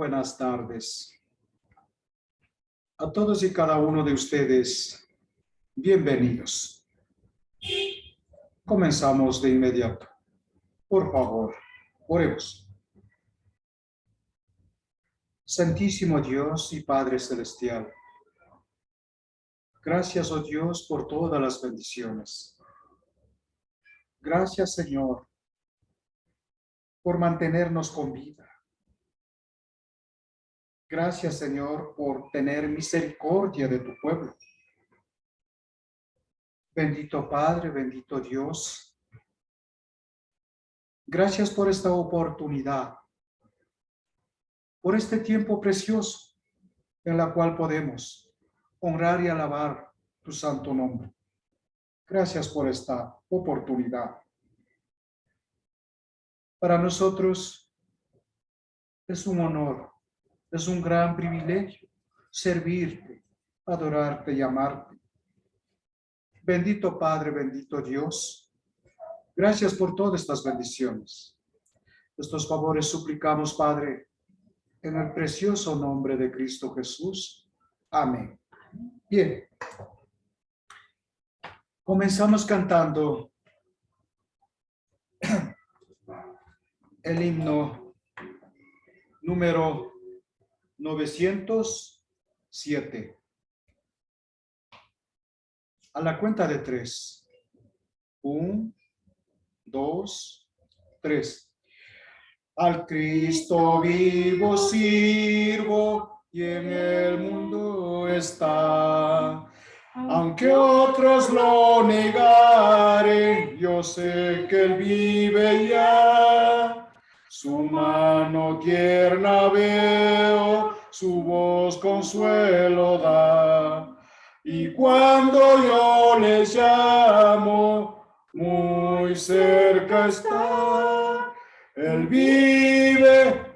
buenas tardes. A todos y cada uno de ustedes, bienvenidos. Comenzamos de inmediato. Por favor, oremos. Santísimo Dios y Padre Celestial, gracias, oh Dios, por todas las bendiciones. Gracias, Señor, por mantenernos con vida. Gracias, Señor, por tener misericordia de tu pueblo. Bendito Padre, bendito Dios. Gracias por esta oportunidad, por este tiempo precioso en la cual podemos honrar y alabar tu santo nombre. Gracias por esta oportunidad. Para nosotros es un honor, es un gran privilegio servirte, adorarte y amarte. Bendito Padre, bendito Dios, gracias por todas estas bendiciones. Estos favores suplicamos, Padre, en el precioso nombre de Cristo Jesús. Amén. Bien. Comenzamos cantando el himno número 907. A la cuenta de 3. 1, 2, 3. Al Cristo vivo sirvo y en el mundo está. Aunque otros lo negaren, yo sé que Él vive ya. Su mano tierna veo, su voz consuelo da. Y cuando yo le llamo, muy cerca está. Él vive,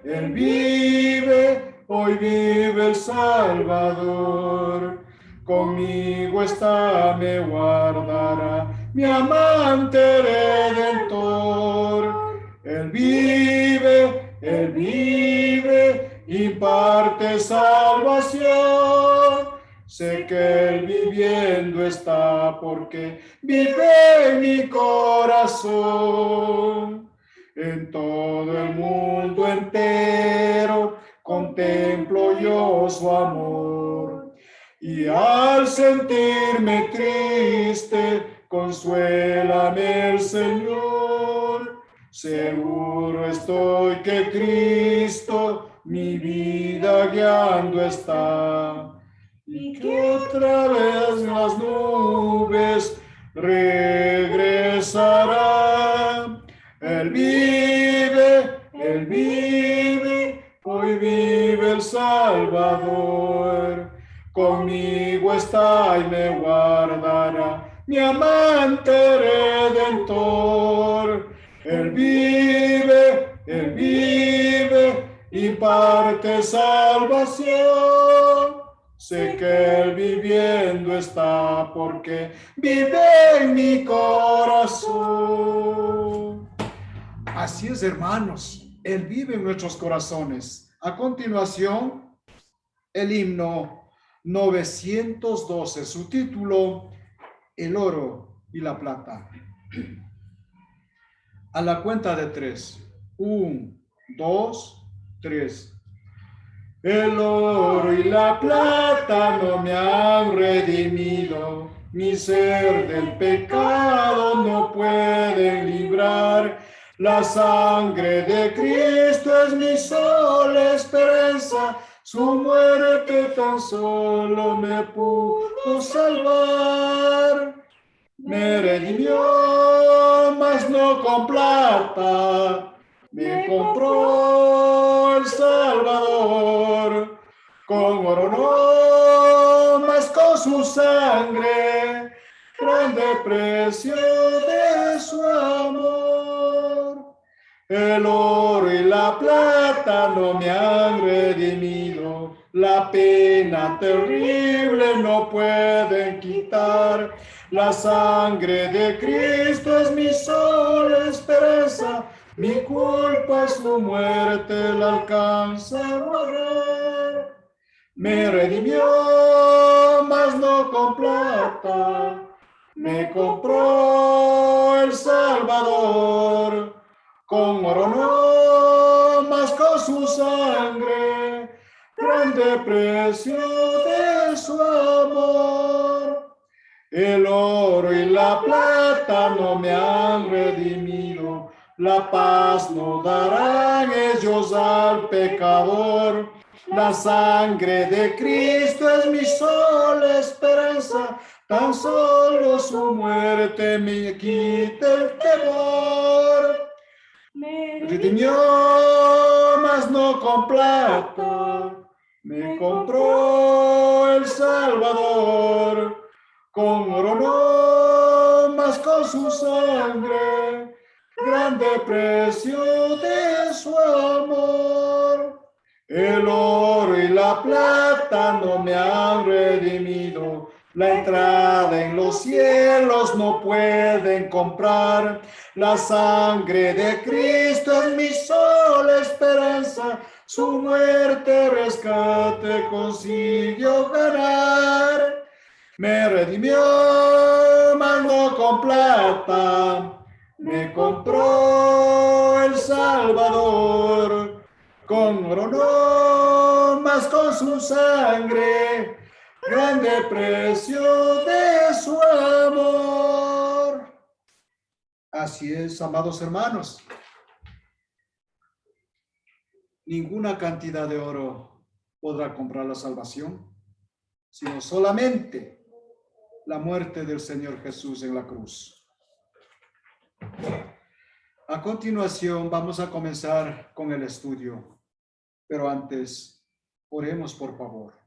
hoy vive el Salvador. Conmigo está, me guardará, mi amante Redentor. Él vive, imparte salvación. Sé que Él viviendo está porque vive en mi corazón. En todo el mundo entero contemplo yo su amor. Y al sentirme triste, consuélame el Señor. Seguro estoy que Cristo mi vida guiando está. Y que otra vez las nubes regresará. Él vive, hoy vive el Salvador. Conmigo está y me guardará, mi amante Redentor. Él vive, imparte salvación. Sé que Él viviendo está porque vive en mi corazón. Así es, hermanos, Él vive en nuestros corazones. A continuación, el himno 912, su título, El oro y la plata. A la cuenta de 3. 1, 2, 3. El oro y la plata no me han redimido, mi ser del pecado no pueden librar. La sangre de Cristo es mi sola esperanza, su muerte tan solo me pudo salvar. Me redimió, mas no con plata, me compró el Salvador. Con oro no, mas con su sangre, grande precio de su amor. El oro y la plata no me han redimido, la pena terrible no pueden quitar. La sangre de Cristo es mi sola esperanza, Mi culpa su muerte la alcanza a borrar. Me redimió, mas no con plata. Me compró el Salvador. Con oro no, mas con su sangre. Grande precio de su amor. El oro y la plata no me han redimido. La paz no darán ellos al pecador. La sangre de Cristo es mi sola esperanza. Tan solo su muerte me quita el temor. Me redimió, mas no con plata. Me compró el Salvador. Con oro no, mas con su sangre, grande precio de su amor. El oro y la plata no me han redimido, la entrada en los cielos no pueden comprar. La sangre de Cristo es mi sola esperanza, su muerte rescate consiguió ganar. Me redimió, mas no con plata. Me compró el Salvador. Con oro no, mas con su sangre. Grande precio de su amor. Así es, amados hermanos. Ninguna cantidad de oro podrá comprar la salvación, sino solamente la muerte del Señor Jesús en la cruz. A continuación vamos a comenzar con el estudio, pero antes oremos por favor.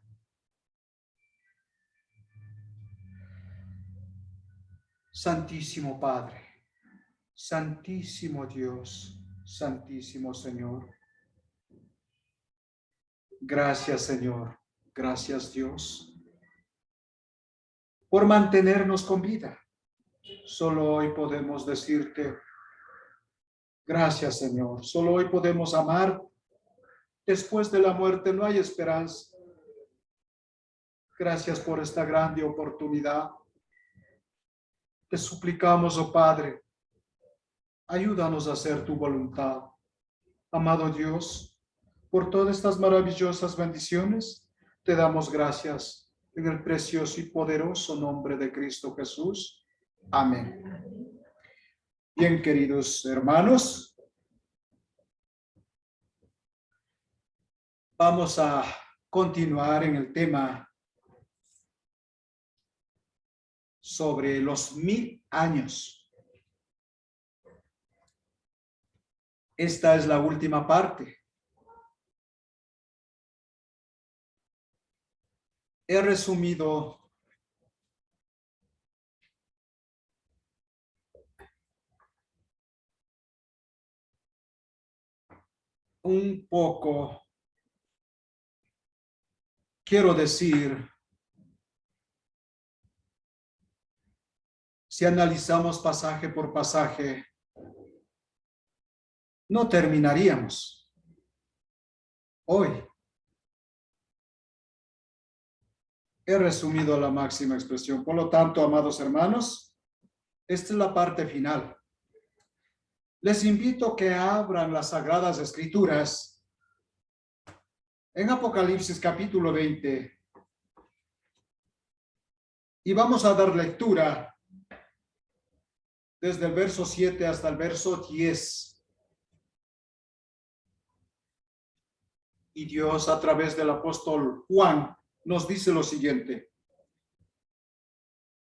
Santísimo Padre, Santísimo Dios, Santísimo Señor. Gracias Señor, gracias Dios, por mantenernos con vida. Solo hoy podemos decirte, gracias Señor, solo hoy podemos amar. Después de la muerte no hay esperanza. Gracias por esta grande oportunidad. Te suplicamos, oh Padre, ayúdanos a hacer tu voluntad. Amado Dios, por todas estas maravillosas bendiciones, te damos gracias en el precioso y poderoso nombre de Cristo Jesús. Amén. Bien, queridos hermanos, vamos a continuar en el tema sobre los 1000 años. Esta es la última parte. He resumido un poco, quiero decir, si analizamos pasaje por pasaje, no terminaríamos hoy. He resumido la máxima expresión. Por lo tanto, amados hermanos, esta es la parte final. Les invito a que abran las Sagradas Escrituras en Apocalipsis capítulo 20 y vamos a dar lectura desde el verso 7 hasta el verso 10. Y Dios, a través del apóstol Juan, nos dice lo siguiente: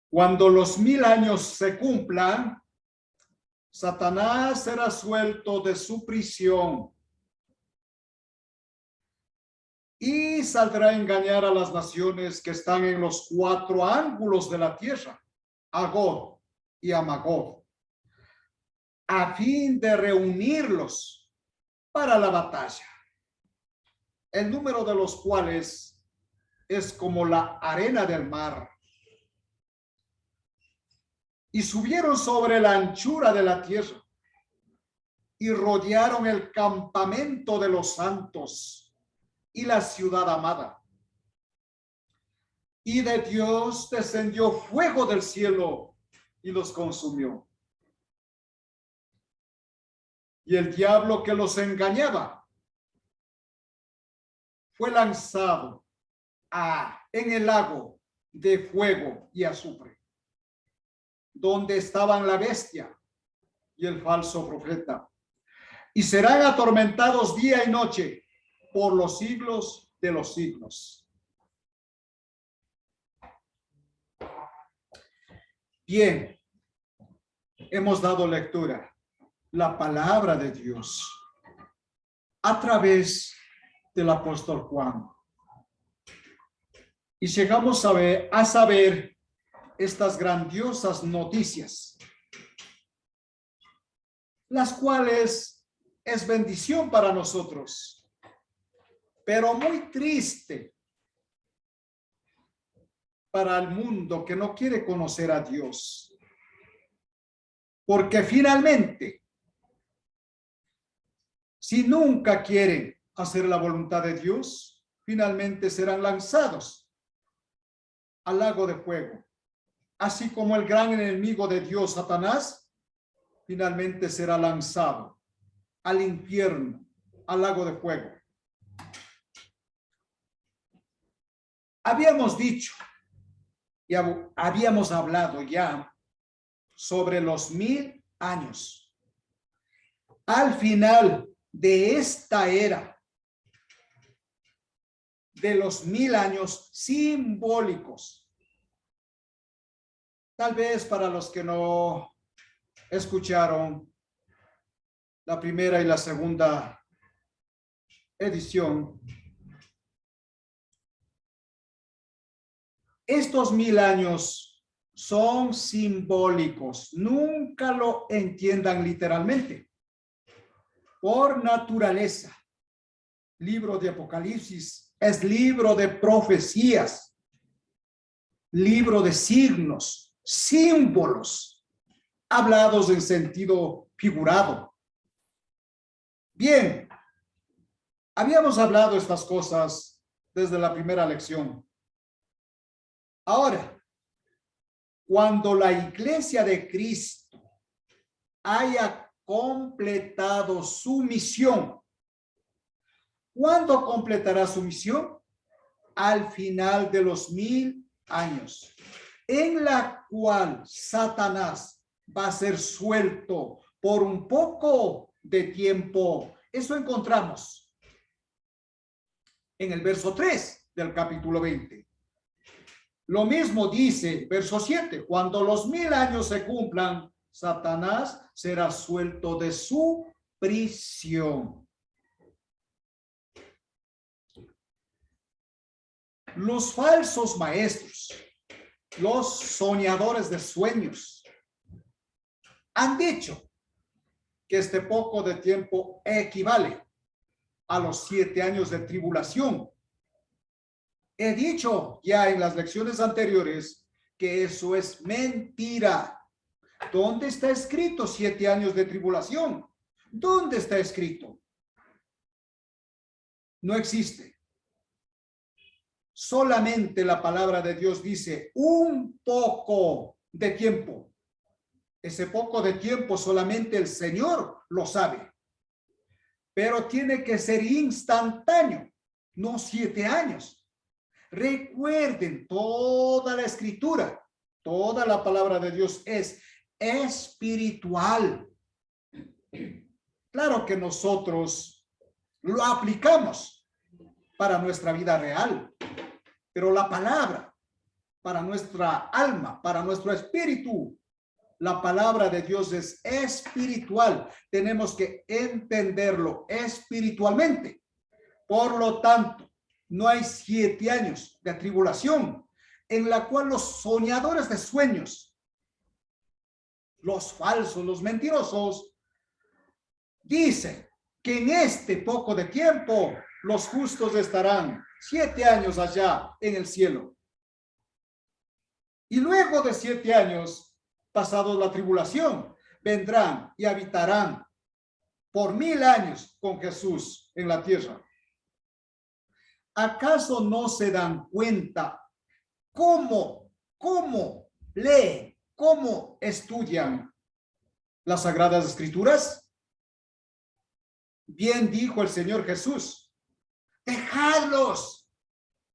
cuando los 1000 años se cumplan, Satanás será suelto de su prisión y saldrá a engañar a las naciones que están en los 4 ángulos de la tierra, a Gog y a Magog, a fin de reunirlos para la batalla, el número de los cuales es como la arena del mar. Y subieron sobre la anchura de la tierra y rodearon el campamento de los santos y la ciudad amada. Y de Dios descendió fuego del cielo y los consumió. Y el diablo que los engañaba fue lanzado en el lago de fuego y azufre, donde estaban la bestia y el falso profeta, y serán atormentados día y noche por los siglos de los siglos. Bien, hemos dado lectura la palabra de Dios a través del apóstol Juan. Y llegamos a saber estas grandiosas noticias, las cuales es bendición para nosotros, pero muy triste para el mundo que no quiere conocer a Dios. Porque finalmente, si nunca quieren hacer la voluntad de Dios, finalmente serán lanzados al lago de fuego. Así como el gran enemigo de Dios, Satanás, finalmente será lanzado al infierno, al lago de fuego. Habíamos dicho y habíamos hablado ya sobre los 1000 años. Al final de esta era, de los 1000 años simbólicos, tal vez para los que no escucharon la primera y la segunda edición, estos 1000 años son simbólicos. Nunca lo entiendan literalmente. Por naturaleza, libro de Apocalipsis es libro de profecías, libro de signos, símbolos, hablados en sentido figurado. Bien, habíamos hablado estas cosas desde la primera lección. Ahora, cuando la iglesia de Cristo haya completado su misión, ¿cuándo completará su misión? Al final de los 1000 años, en la cual Satanás va a ser suelto por un poco de tiempo. Eso encontramos en el verso 3 del capítulo 20. Lo mismo dice verso 7, cuando los 1000 años se cumplan, Satanás será suelto de su prisión. Los falsos maestros, los soñadores de sueños, han dicho que este poco de tiempo equivale a los 7 años de tribulación. He dicho ya en las lecciones anteriores que eso es mentira. ¿Dónde está escrito 7 años de tribulación? ¿Dónde está escrito? No existe. Solamente la palabra de Dios dice un poco de tiempo. Ese poco de tiempo solamente el Señor lo sabe. Pero tiene que ser instantáneo, no 7 años. Recuerden, toda la escritura, toda la palabra de Dios es espiritual. Claro que nosotros lo aplicamos para nuestra vida real, pero la palabra para nuestra alma, para nuestro espíritu, la palabra de Dios es espiritual. Tenemos que entenderlo espiritualmente. Por lo tanto, no hay 7 años de tribulación en la cual los soñadores de sueños, los falsos, los mentirosos, dicen que en este poco de tiempo los justos estarán 7 años allá en el cielo. Y luego de 7 años, pasados la tribulación, vendrán y habitarán por 1000 años con Jesús en la tierra. ¿Acaso no se dan cuenta cómo leen, cómo estudian las Sagradas Escrituras? Bien dijo el Señor Jesús, dejadlos,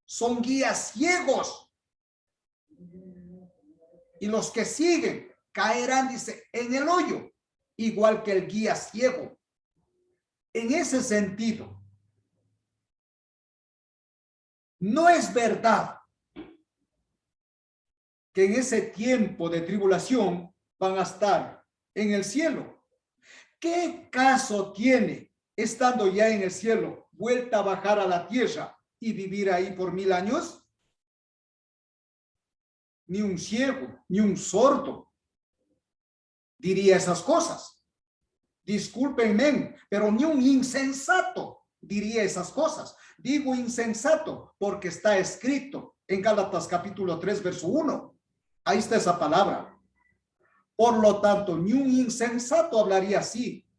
son guías ciegos. Y los que siguen caerán, dice, en el hoyo, igual que el guía ciego. En ese sentido, no es verdad que en ese tiempo de tribulación van a estar en el cielo. ¿Qué caso tiene, estando ya en el cielo, vuelta a bajar a la tierra y vivir ahí por 1000 años? Ni un ciego, ni un sordo diría esas cosas. Discúlpenme, pero ni un insensato diría esas cosas. Digo insensato porque está escrito en Gálatas capítulo 3, verso 1. Ahí está esa palabra. Por lo tanto, ni un insensato hablaría así.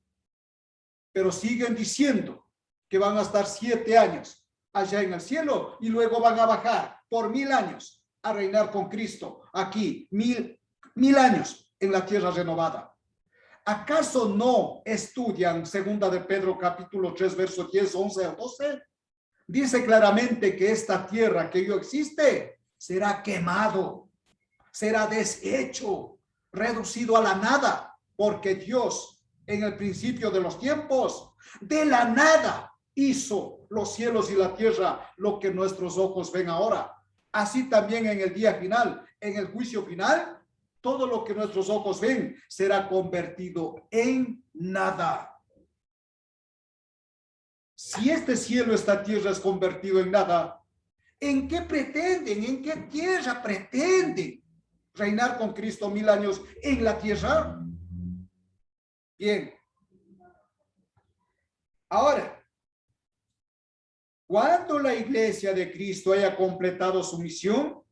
Pero siguen diciendo que van a estar 7 años allá en el cielo y luego van a bajar por 1000 años a reinar con Cristo aquí, mil años en la tierra renovada. ¿Acaso no estudian segunda de Pedro capítulo 3 verso 10, 11 o 12? Dice claramente que esta tierra que yo existe será quemado, será deshecho, reducido a la nada, porque Dios en el principio de los tiempos de la nada hizo los cielos y la tierra, lo que nuestros ojos ven ahora. Así también en el día final, en el juicio final, todo lo que nuestros ojos ven será convertido en nada. Si este cielo, esta tierra es convertido en nada, ¿en qué pretenden? ¿En qué tierra pretenden reinar con Cristo 1000 años en la tierra? Bien. Ahora, cuando la iglesia de Cristo haya completado su misión,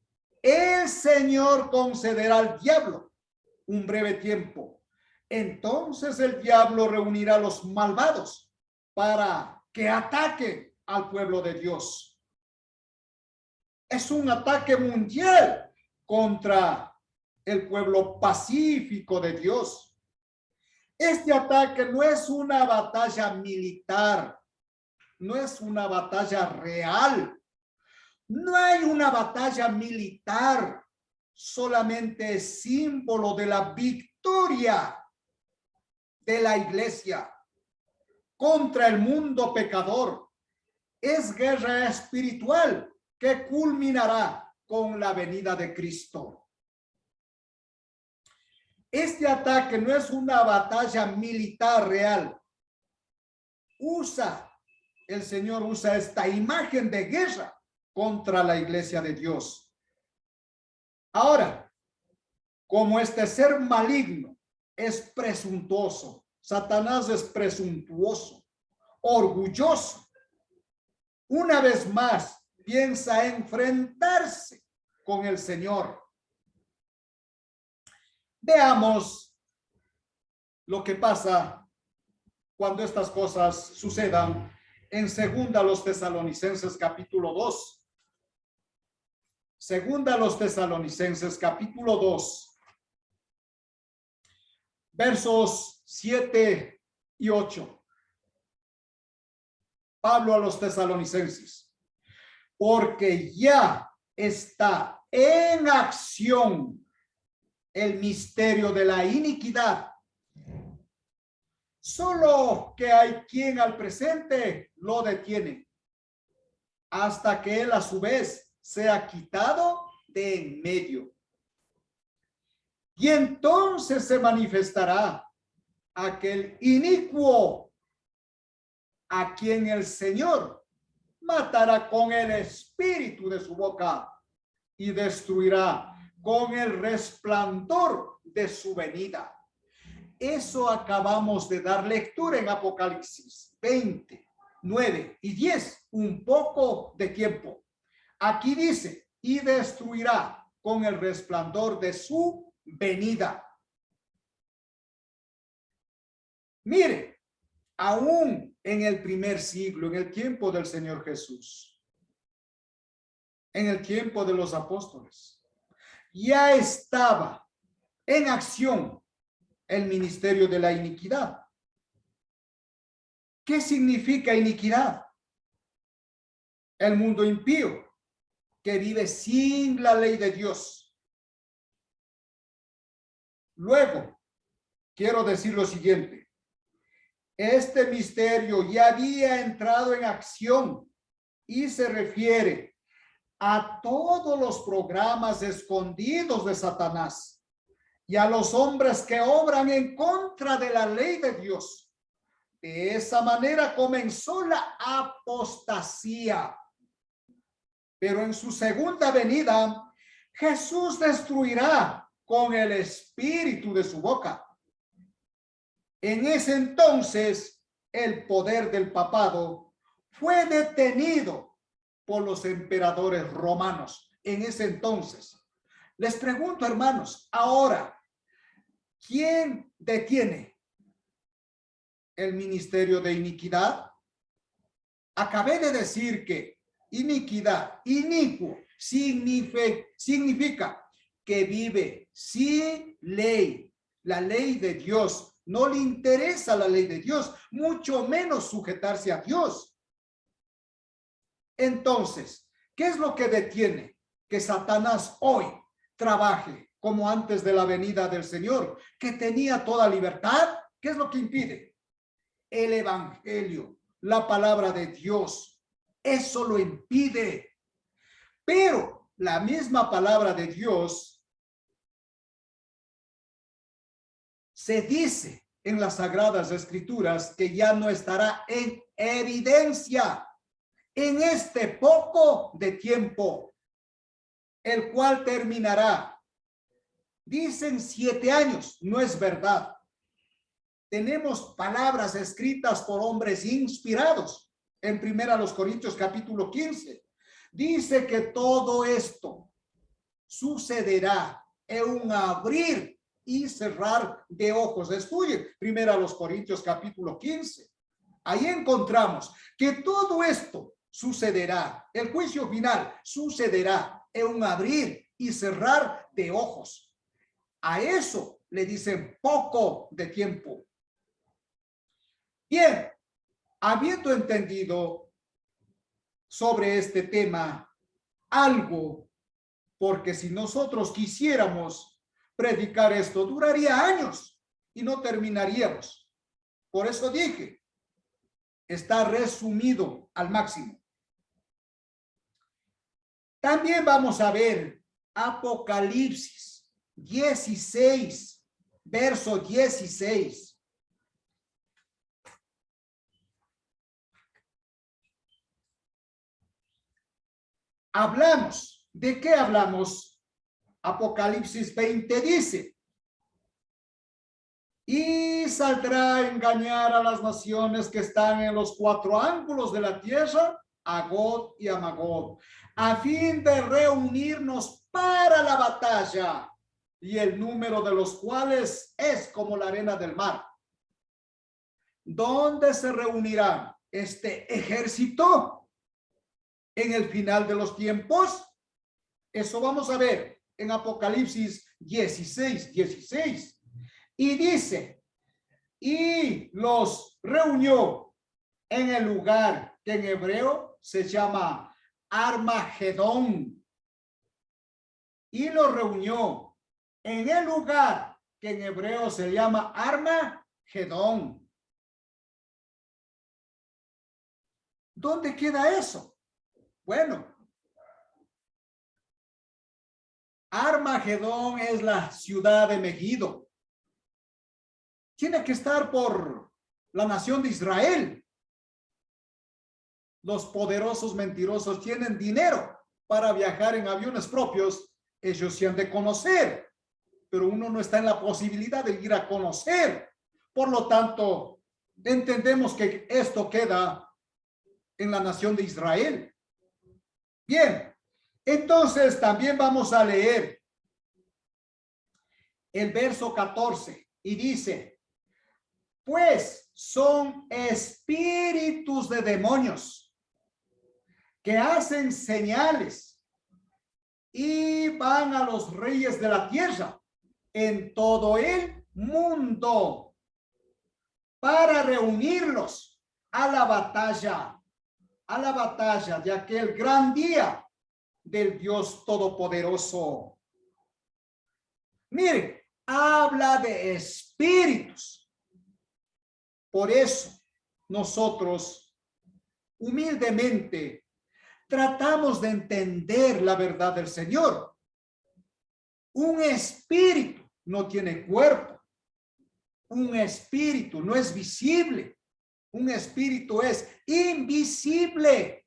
el Señor concederá al diablo un breve tiempo. Entonces el diablo reunirá a los malvados para que ataquen al pueblo de Dios. Es un ataque mundial contra el pueblo pacífico de Dios. Este ataque no es una batalla militar, no es una batalla real. No hay una batalla militar, solamente es símbolo de la victoria de la iglesia contra el mundo pecador. Es guerra espiritual que culminará con la venida de Cristo. Este ataque no es una batalla militar real. El Señor usa esta imagen de guerra contra la iglesia de Dios. Ahora, como este ser maligno es presuntuoso, Satanás es presuntuoso, orgulloso, una vez más piensa enfrentarse con el Señor. Veamos lo que pasa cuando estas cosas sucedan en segunda a los Tesalonicenses capítulo 2. Segunda a los Tesalonicenses capítulo 2, versos 7 y 8. Pablo a los Tesalonicenses, porque ya está en acción el misterio de la iniquidad. Solo que hay quien al presente lo detiene, hasta que él a su vez sea quitado de en medio. Y entonces se manifestará aquel inicuo a quien el Señor matará con el espíritu de su boca y destruirá con el resplandor de su venida. Eso acabamos de dar lectura en Apocalipsis 20, 9 y 10, un poco de tiempo. Aquí dice, y destruirá con el resplandor de su venida. Mire, aún en el primer siglo, en el tiempo del Señor Jesús, en el tiempo de los apóstoles, ya estaba en acción el ministerio de la iniquidad. ¿Qué significa iniquidad? El mundo impío que vive sin la ley de Dios. Luego, quiero decir lo siguiente. Este misterio ya había entrado en acción y se refiere a todos los programas escondidos de Satanás y a los hombres que obran en contra de la ley de Dios. De esa manera comenzó la apostasía. Pero en su segunda venida, Jesús destruirá con el espíritu de su boca. En ese entonces, el poder del papado fue detenido por los emperadores romanos. En ese entonces, les pregunto, hermanos, ahora, ¿quién detiene el ministerio de iniquidad? Acabé de decir que iniquidad, inicuo, significa que vive sin ley, la ley de Dios. No le interesa la ley de Dios, mucho menos sujetarse a Dios. Entonces, ¿qué es lo que detiene que Satanás hoy trabaje como antes de la venida del Señor, que tenía toda libertad? ¿Qué es lo que impide? El evangelio, la palabra de Dios, eso lo impide. Pero la misma palabra de Dios se dice en las Sagradas Escrituras que ya no estará en evidencia en este poco de tiempo, el cual terminará. Dicen 7 años, no es verdad. Tenemos palabras escritas por hombres inspirados. En 1 Corintios capítulo 15, dice que todo esto sucederá en un abrir y cerrar de ojos. Estudien 1 Corintios capítulo 15. Ahí encontramos que todo esto sucederá, el juicio final sucederá en un abrir y cerrar de ojos. A eso le dicen poco de tiempo. Bien, habiendo entendido sobre este tema algo, porque si nosotros quisiéramos predicar esto, duraría años y no terminaríamos. Por eso dije, está resumido al máximo. También vamos a ver Apocalipsis 16, verso 16. Hablamos, ¿de qué hablamos? Apocalipsis 20 dice, y saldrá a engañar a las naciones que están en los 4 ángulos de la tierra, a Gog y a Magog, a fin de reunirnos para la batalla, y el número de los cuales es como la arena del mar. ¿Dónde se reunirá este ejército? En el final de los tiempos. Eso vamos a ver en Apocalipsis 16, 16. Y dice, y los reunió en el lugar que en hebreo se llama Armagedón. Y los reunió en el lugar que en hebreo se llama Armagedón. ¿Dónde queda eso? Bueno, Armagedón es la ciudad de Megiddo. Tiene que estar por la nación de Israel. Los poderosos mentirosos tienen dinero para viajar en aviones propios. Ellos se han de conocer, pero uno no está en la posibilidad de ir a conocer. Por lo tanto, entendemos que esto queda en la nación de Israel. Bien, entonces también vamos a leer el verso 14 y dice, pues son espíritus de demonios que hacen señales y van a los reyes de la tierra en todo el mundo para reunirlos a la batalla de aquel gran día del Dios Todopoderoso. Miren, habla de espíritus. Por eso nosotros humildemente tratamos de entender la verdad del Señor. Un espíritu no tiene cuerpo. Un espíritu no es visible. Un espíritu es invisible.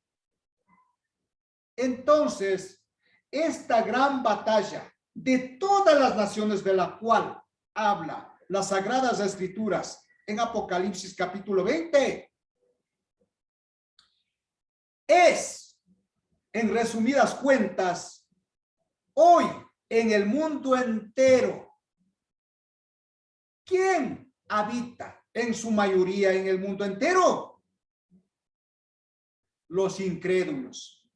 Entonces, esta gran batalla de todas las naciones de la cual habla las Sagradas Escrituras en Apocalipsis capítulo 20 es, en resumidas cuentas, hoy en el mundo entero, ¿quién habita en su mayoría en el mundo entero? Los incrédulos.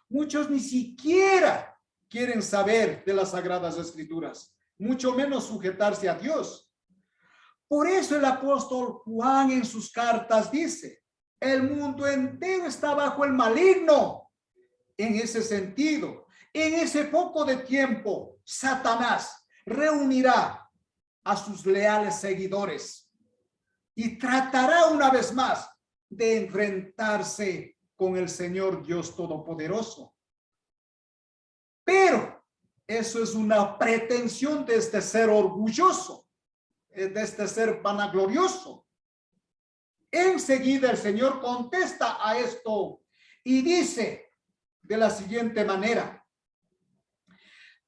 Muchos ni siquiera quieren saber de las Sagradas Escrituras, mucho menos sujetarse a Dios. Por eso el apóstol Juan en sus cartas dice, el mundo entero está bajo el maligno. En ese sentido, en ese poco de tiempo, Satanás reunirá a sus leales seguidores y tratará una vez más de enfrentarse con el Señor Dios Todopoderoso. Pero eso es una pretensión de este ser orgulloso, de este ser vanaglorioso. Enseguida el Señor contesta a esto y dice de la siguiente manera: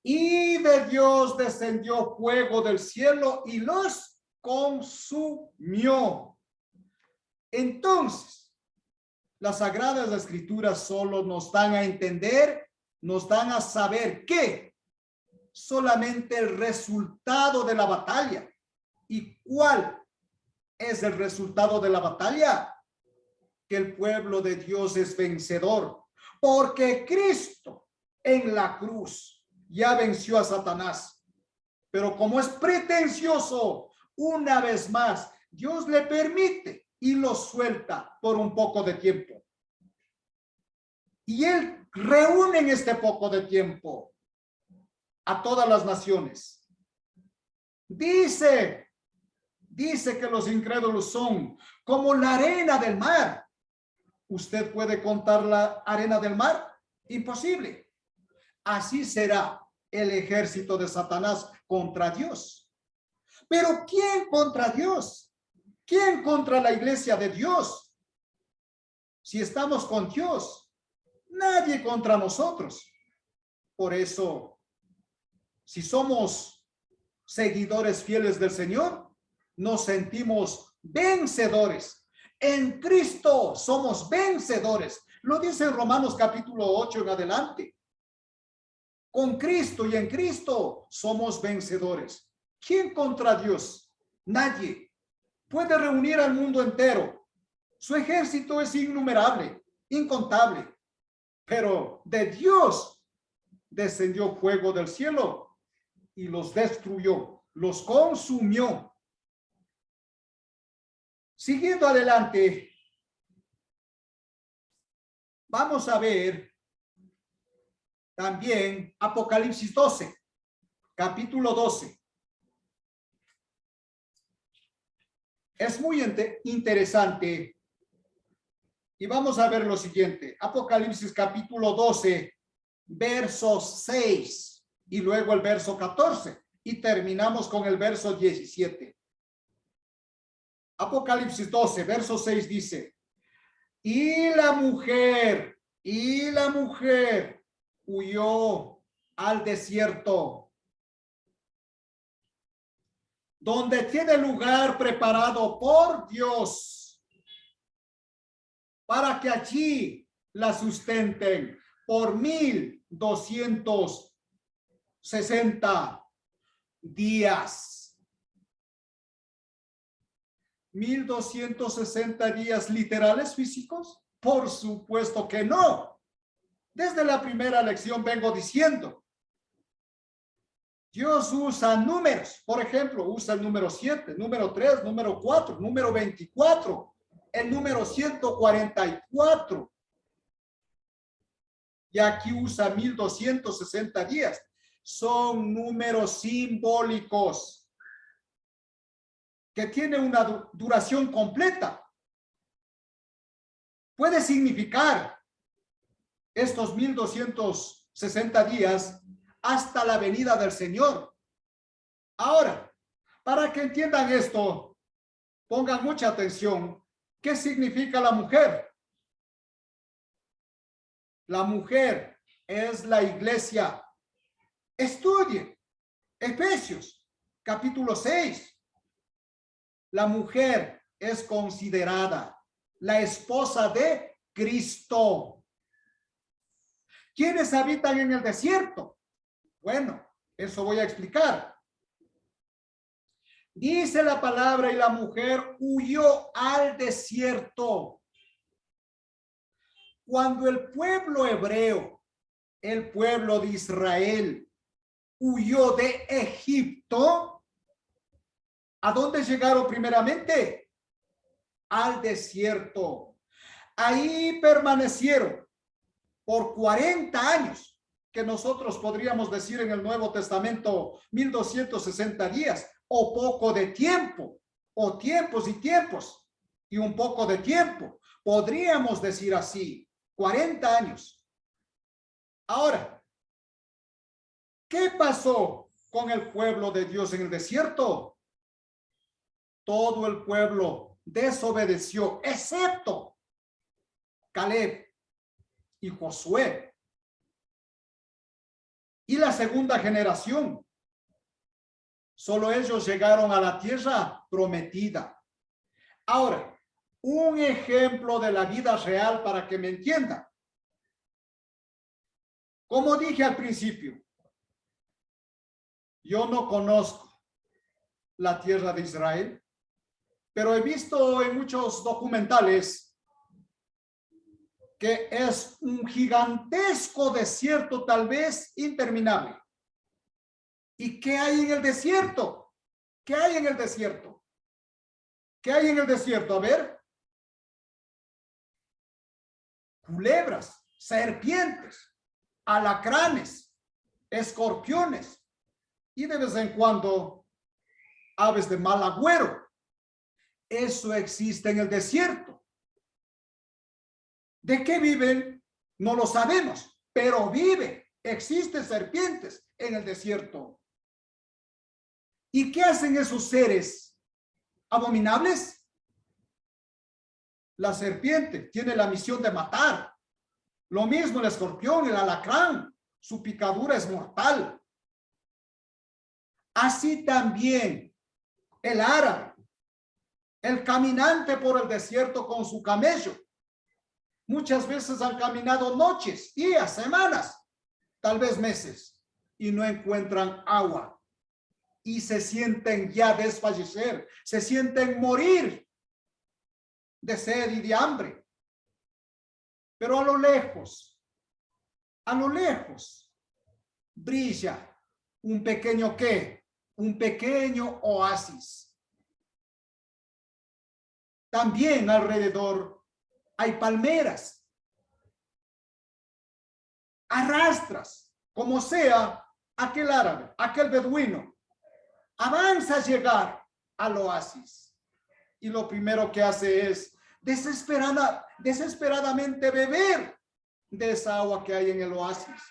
y de Dios descendió fuego del cielo y los consumió. Entonces, las Sagradas Escrituras solo nos dan a entender, nos dan a saber que solamente el resultado de la batalla. ¿Y cuál es el resultado de la batalla? Que el pueblo de Dios es vencedor, porque Cristo en la cruz ya venció a Satanás. Pero como es pretencioso, una vez más, Dios le permite y lo suelta por un poco de tiempo. Y él reúne en este poco de tiempo a todas las naciones. Dice que los incrédulos son como la arena del mar. ¿Usted puede contar la arena del mar? Imposible. Así será el ejército de Satanás contra Dios. Pero ¿quién contra Dios? ¿Quién contra la iglesia de Dios? Si estamos con Dios, nadie contra nosotros. Por eso, si somos seguidores fieles del Señor, nos sentimos vencedores. En Cristo somos vencedores. Lo dice en Romanos capítulo 8 en adelante. Con Cristo y en Cristo somos vencedores. ¿Quién contra Dios? Nadie. Puede reunir al mundo entero. Su ejército es innumerable, incontable. Pero de Dios descendió fuego del cielo y los destruyó, los consumió. Siguiendo adelante, vamos a ver también Apocalipsis 12, capítulo 12. Es muy interesante y vamos a ver lo siguiente. Apocalipsis capítulo 12, verso 6 y luego el verso 14 y terminamos con el verso 17. Apocalipsis 12, verso 6 dice: y la mujer huyó al desierto, donde tiene lugar preparado por Dios, para que allí la sustenten por 1260 días. ¿1260 días literales físicos? Por supuesto que no. Desde la primera lección vengo diciendo, Dios usa números. Por ejemplo, usa el número 7, número 3, número 4, número 24, el número 144. Y aquí usa 1260 días. Son números simbólicos que tienen una duración completa. Puede significar estos 1260 días hasta la venida del Señor. Ahora, para que entiendan esto, pongan mucha atención. ¿Qué significa la mujer? La mujer es la iglesia. Estudien Efesios, capítulo 6. La mujer es considerada la esposa de Cristo. ¿Quiénes habitan en el desierto? Bueno, eso voy a explicar. Dice la palabra, y la mujer huyó al desierto. Cuando el pueblo hebreo, el pueblo de Israel, huyó de Egipto, ¿a dónde llegaron primeramente? Al desierto. Ahí permanecieron por 40 años, que nosotros podríamos decir en el Nuevo Testamento 1260 días, o poco de tiempo, o tiempos y tiempos, y un poco de tiempo. Podríamos decir así, 40 años. Ahora, ¿qué pasó con el pueblo de Dios en el desierto? Todo el pueblo desobedeció, excepto Caleb y Josué. Y la segunda generación, solo ellos llegaron a la tierra prometida. Ahora, un ejemplo de la vida real para que me entiendan. Como dije al principio, yo no conozco la tierra de Israel, pero he visto en muchos documentales que es un gigantesco desierto, tal vez interminable. ¿Y qué hay en el desierto? ¿Qué hay en el desierto? ¿Qué hay en el desierto? A ver. Culebras, serpientes, alacranes, escorpiones y de vez en cuando aves de mal agüero. Eso existe en el desierto. ¿De qué viven? No lo sabemos, pero viven. Existen serpientes en el desierto. ¿Y qué hacen esos seres abominables? La serpiente tiene la misión de matar. Lo mismo el escorpión, el alacrán. Su picadura es mortal. Así también el árabe, el caminante por el desierto con su camello. Muchas veces han caminado noches, días, semanas, tal vez meses, y no encuentran agua. Y se sienten ya desfallecer, se sienten morir de sed y de hambre. Pero a lo lejos, brilla un pequeño ¿qué? Un pequeño oasis. También alrededor hay palmeras. Arrastras, como sea, aquel árabe, aquel beduino, avanza a llegar al oasis. Y lo primero que hace es desesperadamente beber de esa agua que hay en el oasis.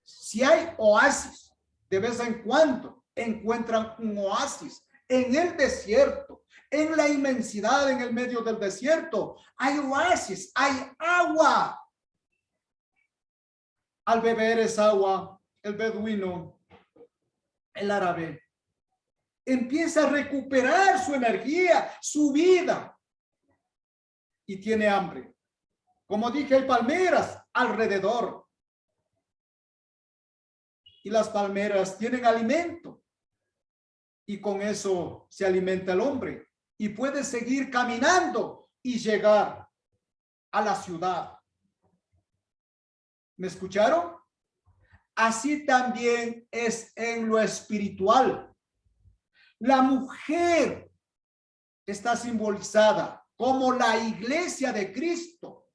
Si hay oasis, de vez en cuando encuentran un oasis en el desierto, en la inmensidad, en el medio del desierto. Hay oasis, hay agua. Al beber esa agua, el beduino, el árabe, empieza a recuperar su energía, su vida, y tiene hambre. Como dije, hay palmeras alrededor. Y las palmeras tienen alimento. Y con eso se alimenta el hombre. y puedes seguir caminando y llegar a la ciudad. ¿Me escucharon? Así también es en lo espiritual. La mujer está simbolizada como la iglesia de Cristo.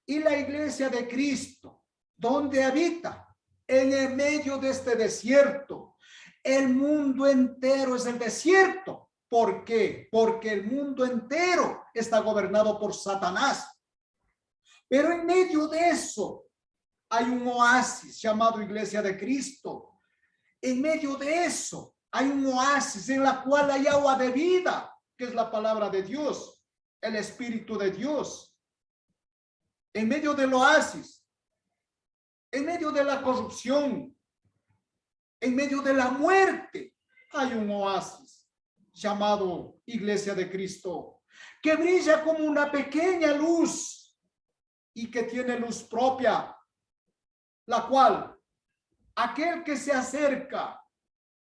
Y la iglesia de Cristo, ¿dónde habita? En el medio de este desierto. El mundo entero es el desierto. ¿Por qué? Porque el mundo entero está gobernado por Satanás. Pero en medio de eso hay un oasis llamado Iglesia de Cristo. En medio de eso hay un oasis en la cual hay agua de vida, que es la palabra de Dios, el Espíritu de Dios. En medio del oasis, en medio de la corrupción, en medio de la muerte, hay un oasis llamado Iglesia de Cristo, que brilla como una pequeña luz y que tiene luz propia, la cual aquel que se acerca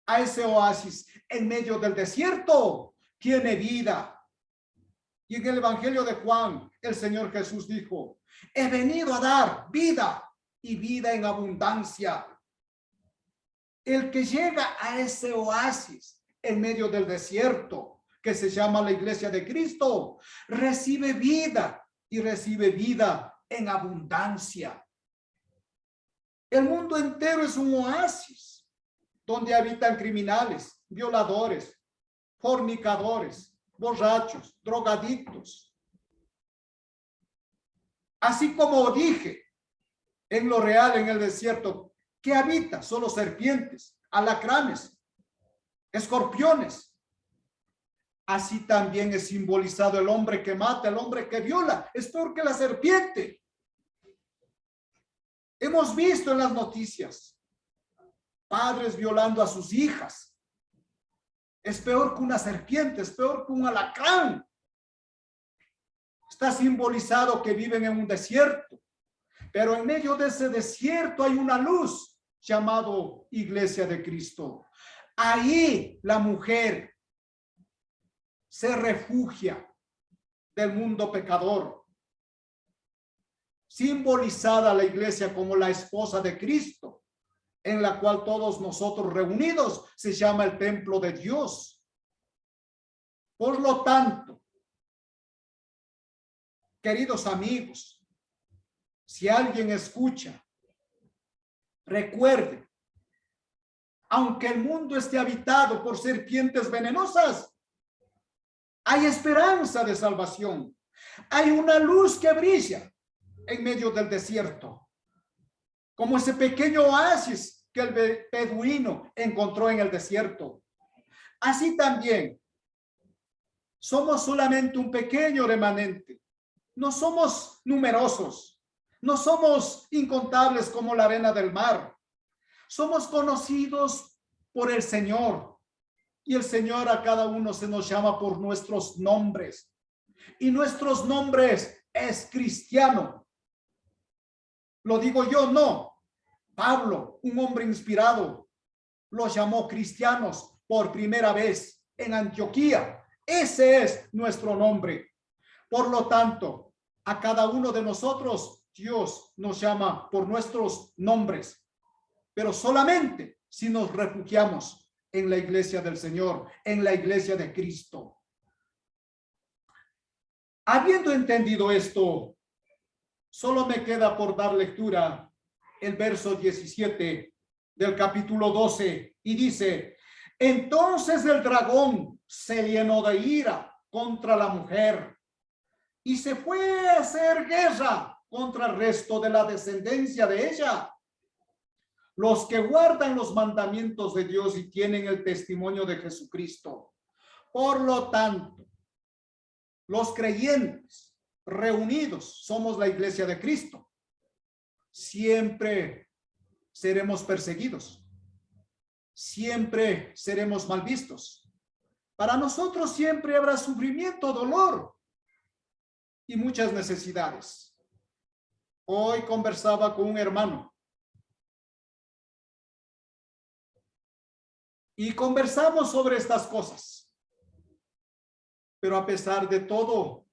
a ese oasis en medio del desierto tiene vida. Y en el Evangelio de Juan, el Señor Jesús dijo: he venido a dar vida y vida en abundancia. El que llega a ese oasis en medio del desierto, que se llama la Iglesia de Cristo, recibe vida y recibe vida en abundancia. El mundo entero es un oasis donde habitan criminales, violadores, fornicadores, borrachos, drogadictos. Así como dije, en lo real, en el desierto, que habita solo serpientes, alacranes, escorpiones. Así también es simbolizado el hombre que mata, el hombre que viola. Es peor que la serpiente. Hemos visto en las noticias padres violando a sus hijas. Es peor que una serpiente, es peor que un alacrán. Está simbolizado que viven en un desierto, pero en medio de ese desierto hay una luz llamado Iglesia de Cristo. Ahí la mujer se refugia del mundo pecador. Simbolizada la iglesia como la esposa de Cristo, en la cual todos nosotros reunidos se llama el templo de Dios. Por lo tanto, queridos amigos, si alguien escucha, recuerde, aunque el mundo esté habitado por serpientes venenosas, hay esperanza de salvación. Hay una luz que brilla en medio del desierto, como ese pequeño oasis que el beduino encontró en el desierto. Así también somos solamente un pequeño remanente. No somos numerosos, no somos incontables como la arena del mar. Somos conocidos por el Señor, y el Señor a cada uno se nos llama por nuestros nombres, y nuestros nombres es cristiano. Lo digo yo, no. Pablo, un hombre inspirado, los llamó cristianos por primera vez en Antioquía. Ese es nuestro nombre. Por lo tanto, a cada uno de nosotros, Dios nos llama por nuestros nombres, pero solamente si nos refugiamos en la iglesia del Señor, en la iglesia de Cristo. Habiendo entendido esto, solo me queda por dar lectura el verso 17 del capítulo 12, y dice: entonces el dragón se llenó de ira contra la mujer y se fue a hacer guerra contra el resto de la descendencia de ella, los que guardan los mandamientos de Dios y tienen el testimonio de Jesucristo. Por lo tanto, los creyentes reunidos somos la iglesia de Cristo. Siempre seremos perseguidos, siempre seremos mal vistos. Para nosotros siempre habrá sufrimiento, dolor y muchas necesidades. Hoy conversaba con un hermano y conversamos sobre estas cosas. Pero a pesar de todo,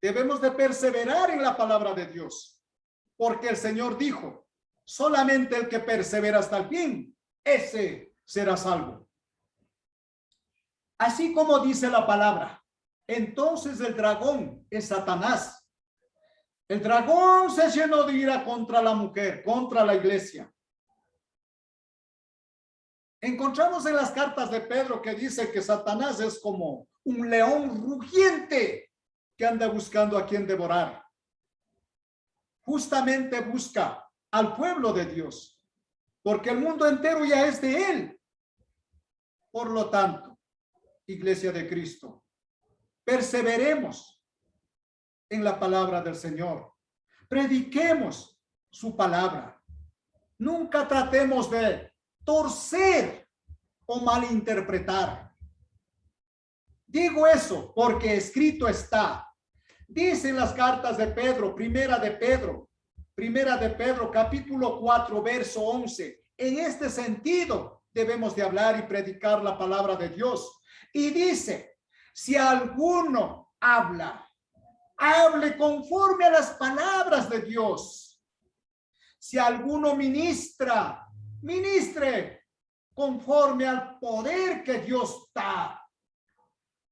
debemos de perseverar en la palabra de Dios, porque el Señor dijo, solamente el que persevera hasta el fin, ese será salvo. Así como dice la palabra, entonces el dragón es Satanás. El dragón se llenó de ira contra la mujer, contra la iglesia. Encontramos en las cartas de Pedro que dice que Satanás es como un león rugiente que anda buscando a quien devorar. Justamente busca al pueblo de Dios, porque el mundo entero ya es de él. Por lo tanto, Iglesia de Cristo, perseveremos en la palabra del Señor. Prediquemos su palabra. Nunca tratemos de torcer o malinterpretar. Digo eso porque escrito está. Dicen las cartas de Pedro, primera de Pedro, capítulo 4, verso 11. En este sentido debemos de hablar y predicar la palabra de Dios. Y dice, si alguno habla, hable conforme a las palabras de Dios. Si alguno ministra, ministre conforme al poder que Dios da,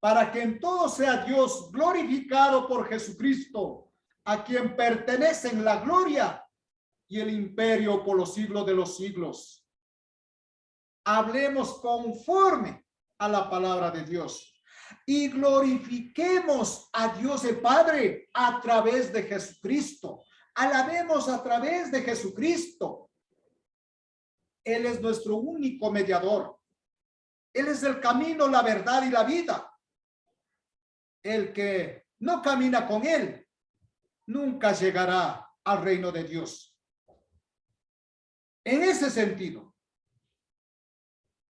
para que en todo sea Dios glorificado por Jesucristo, a quien pertenecen la gloria y el imperio por los siglos de los siglos. Hablemos conforme a la palabra de Dios y glorifiquemos a Dios el Padre a través de Jesucristo. Alabemos a través de Jesucristo. Él es nuestro único mediador. Él es el camino, la verdad y la vida. El que no camina con él nunca llegará al reino de Dios. En ese sentido,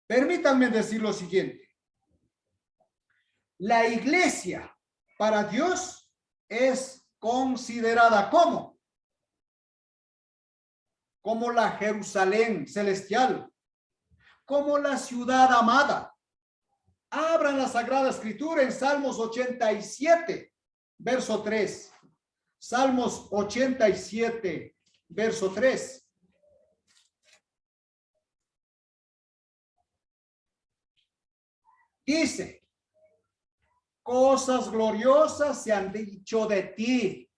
permítanme decir lo siguiente. La iglesia para Dios es considerada como la Jerusalén celestial, como la ciudad amada. Abran la Sagrada Escritura en Salmos 87, verso 3. Salmos 87, verso 3. Dice, cosas gloriosas se han dicho de ti.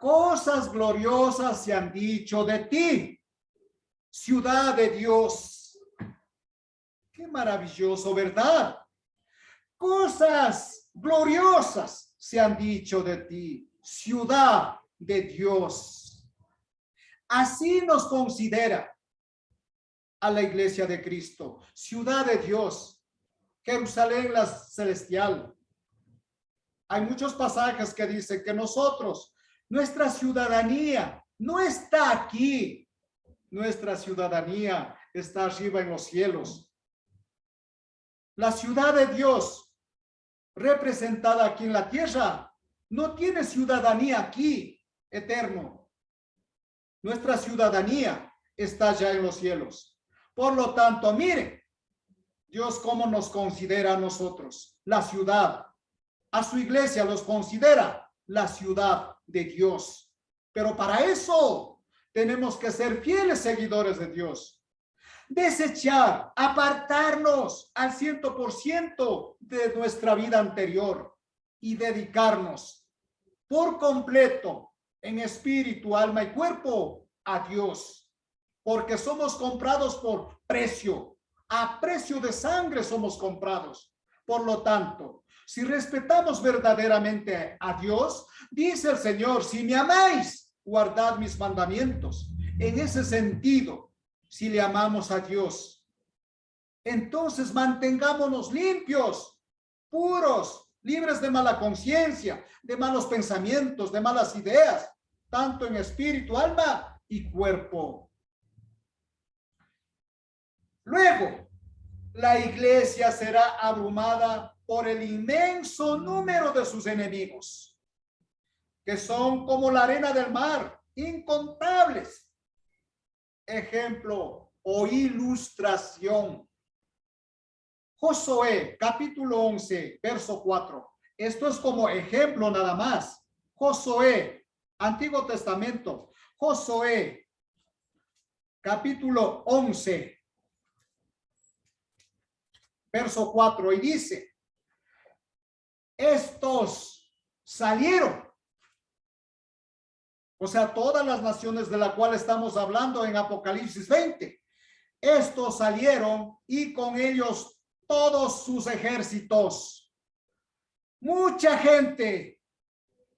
Cosas gloriosas se han dicho de ti. Ciudad de Dios. Qué maravilloso, ¿verdad? Cosas gloriosas se han dicho de ti. Ciudad de Dios. Así nos considera a la iglesia de Cristo. Ciudad de Dios. Jerusalén la celestial. Hay muchos pasajes que dicen que nosotros, nuestra ciudadanía no está aquí. Nuestra ciudadanía está arriba en los cielos. La ciudad de Dios, representada aquí en la tierra, no tiene ciudadanía aquí, eterno. Nuestra ciudadanía está ya en los cielos. Por lo tanto, miren, Dios cómo nos considera a nosotros, la ciudad. A su iglesia los considera la ciudad de Dios. Pero para eso tenemos que ser fieles seguidores de Dios. Desechar, apartarnos al 100% de nuestra vida anterior y dedicarnos por completo en espíritu, alma y cuerpo a Dios. Porque somos comprados por precio. A precio de sangre somos comprados. Por lo tanto, si respetamos verdaderamente a Dios, dice el Señor, si me amáis, guardad mis mandamientos. En ese sentido, si le amamos a Dios, entonces mantengámonos limpios, puros, libres de mala conciencia, de malos pensamientos, de malas ideas, tanto en espíritu, alma y cuerpo. Luego, la iglesia será abrumada por el inmenso número de sus enemigos, que son como la arena del mar, incontables. Ejemplo o ilustración. Josué, capítulo 11, verso 4. Esto es como ejemplo nada más. Josué, Antiguo Testamento, Josué, capítulo 11, verso 4, y dice, estos salieron, o sea, todas las naciones de la cual estamos hablando en Apocalipsis 20, estos salieron y con ellos todos sus ejércitos. Mucha gente,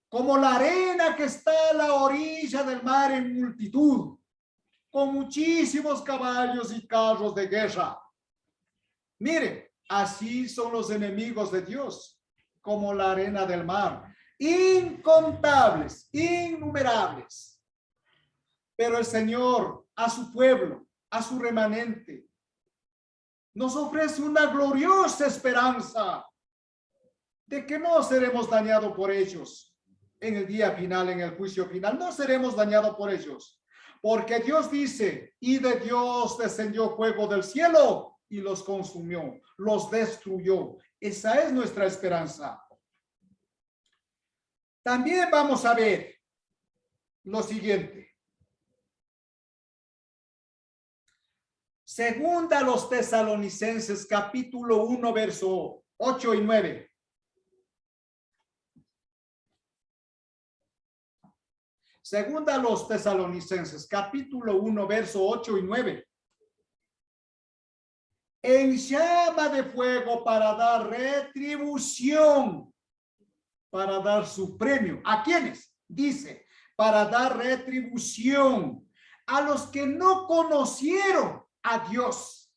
como la arena que está a la orilla del mar en multitud, con muchísimos caballos y carros de guerra. Mire, así son los enemigos de Dios, como la arena del mar, incontables, innumerables. Pero el Señor a su pueblo, a su remanente, nos ofrece una gloriosa esperanza de que no seremos dañados por ellos en el día final, en el juicio final. No seremos dañados por ellos, porque Dios dice, y de Dios descendió fuego del cielo y los consumió, los destruyó. Esa es nuestra esperanza. También vamos a ver lo siguiente. Segunda a los Tesalonicenses, capítulo 1, verso 8 y 9. Segunda a los Tesalonicenses, capítulo 1, verso 8 y 9. En llama de fuego para dar retribución, para dar su premio. ¿A quiénes? Dice, para dar retribución a los que no conocieron a Dios.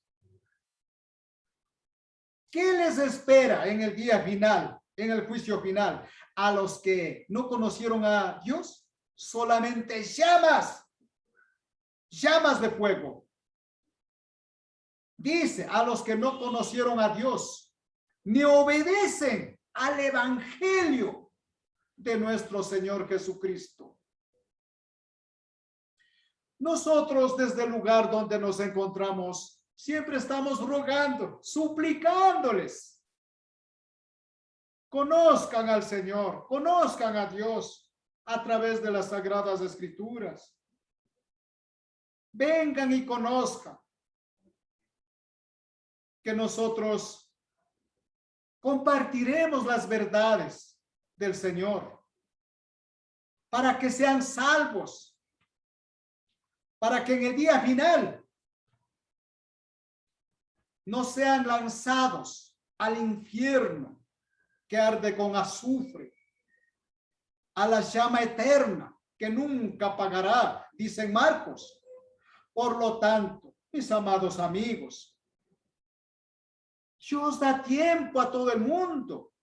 ¿Qué les espera en el día final, en el juicio final? A los que no conocieron a Dios, solamente llamas de fuego. Dice, a los que no conocieron a Dios, ni obedecen al evangelio de nuestro Señor Jesucristo. Nosotros desde el lugar donde nos encontramos, siempre estamos rogando, suplicándoles. Conozcan al Señor, conozcan a Dios a través de las Sagradas Escrituras. Vengan y conozcan que nosotros compartiremos las verdades del Señor para que sean salvos, para que en el día final no sean lanzados al infierno que arde con azufre, a la llama eterna que nunca apagará, dicen Marcos. Por lo tanto, mis amados amigos, Dios da tiempo a todo el mundo.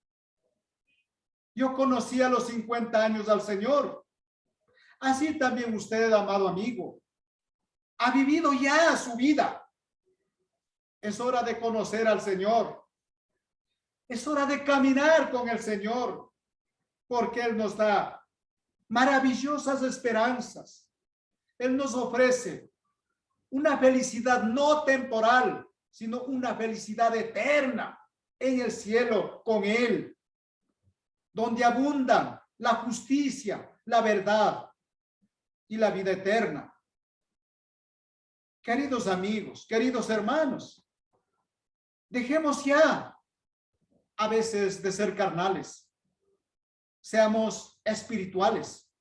Yo conocí a los 50 años al Señor. Así también usted, amado amigo, ha vivido ya su vida. Es hora de conocer al Señor. Es hora de caminar con el Señor, porque Él nos da maravillosas esperanzas. Él nos ofrece una felicidad no temporal, sino una felicidad eterna en el cielo con Él, donde abundan la justicia, la verdad y la vida eterna. Queridos amigos, queridos hermanos, dejemos ya a veces de ser carnales, seamos espirituales.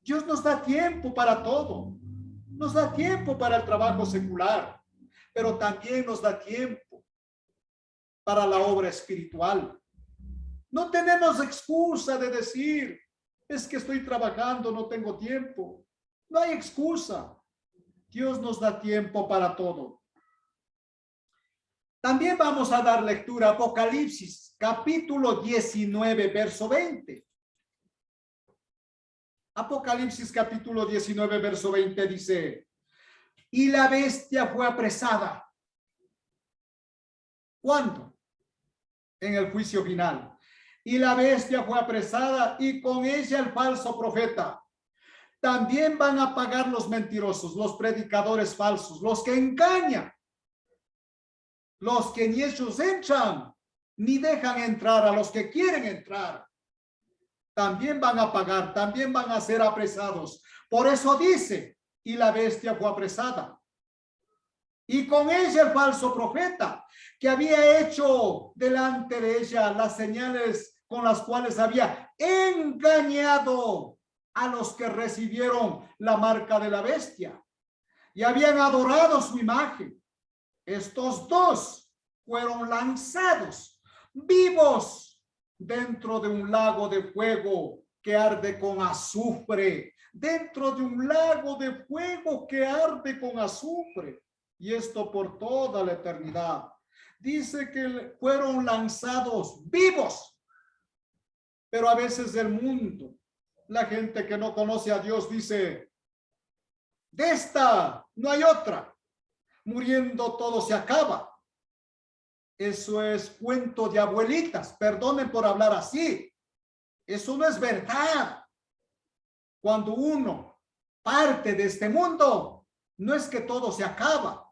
Dios nos da tiempo para todo, nos da tiempo para el trabajo secular, pero también nos da tiempo para la obra espiritual. No tenemos excusa de decir, es que estoy trabajando, no tengo tiempo. No hay excusa. Dios nos da tiempo para todo. También vamos a dar lectura a Apocalipsis, capítulo 19, verso 20. Apocalipsis, capítulo 19, verso 20 dice, y la bestia fue apresada. ¿Cuándo? En el juicio final. Y la bestia fue apresada y con ella el falso profeta. También van a pagar los mentirosos, los predicadores falsos, los que engañan, los que ni ellos entran, ni dejan entrar a los que quieren entrar. También van a pagar, también van a ser apresados. Por eso dice, y la bestia fue apresada. Y con ella el falso profeta, que había hecho delante de ella las señales con las cuales había engañado a los que recibieron la marca de la bestia y habían adorado su imagen. Estos dos fueron lanzados vivos dentro de un lago de fuego que arde con azufre, dentro de un lago de fuego que arde con azufre, y esto por toda la eternidad. Dice que fueron lanzados vivos, pero a veces el mundo, la gente que no conoce a Dios dice, de esta no hay otra, muriendo todo se acaba. Eso es cuento de abuelitas, perdonen por hablar así. Eso no es verdad. Cuando uno parte de este mundo, no es que todo se acaba.